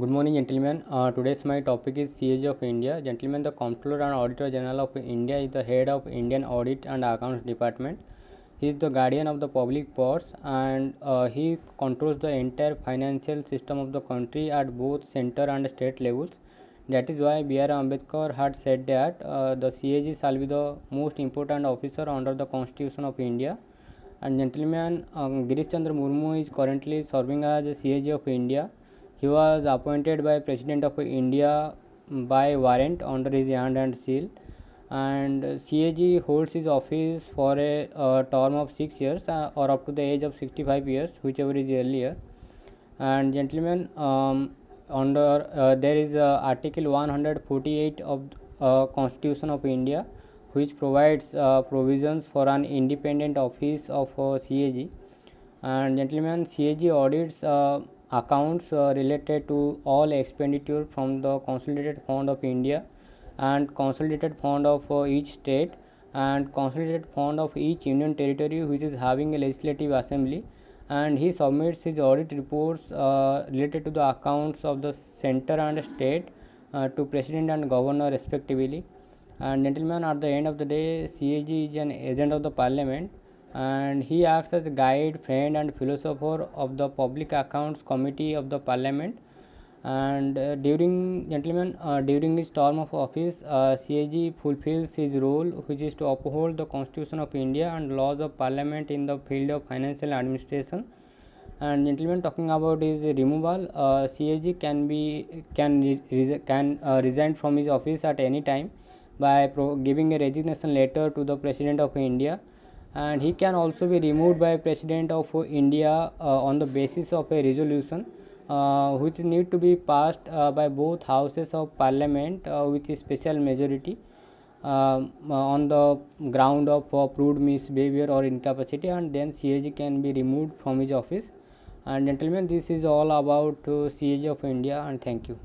Good morning, gentlemen. Today's my topic is CAG of India. Gentlemen, the Comptroller and Auditor General of India is the head of Indian Audit and Accounts Department. He is the guardian of the public purse and he controls the entire financial system of the country at both center and state levels. That is why B.R. Ambedkar had said that the CAG shall be the most important officer under the Constitution of India. And gentlemen, Girish Chandra Murmu is currently serving as a CAG of India. He was appointed by President of India by warrant under his hand and seal, and CAG holds his office for a term of 6 years or up to the age of 65 years, whichever is earlier. And gentlemen, under there is Article 148 of Constitution of India, which provides provisions for an independent office of CAG. And gentlemen, CAG audits accounts related to all expenditure from the Consolidated Fund of India and Consolidated Fund of each state and Consolidated Fund of each union territory which is having a legislative assembly, and he submits his audit reports related to the accounts of the center and state to President and Governor respectively. And gentlemen, at the end of the day, CAG is an agent of the Parliament, and he acts as a guide, friend and philosopher of the Public Accounts Committee of the Parliament. And during his term of office, CAG fulfills his role, which is to uphold the Constitution of India and laws of Parliament in the field of financial administration. And gentlemen, talking about his removal, CAG can resign from his office at any time by giving a resignation letter to the President of India, and he can also be removed by President of India on the basis of a resolution which need to be passed by both houses of Parliament with a special majority on the ground of proved misbehavior or incapacity, and then CAG can be removed from his office. And gentlemen, this is all about CAG of India, and thank you.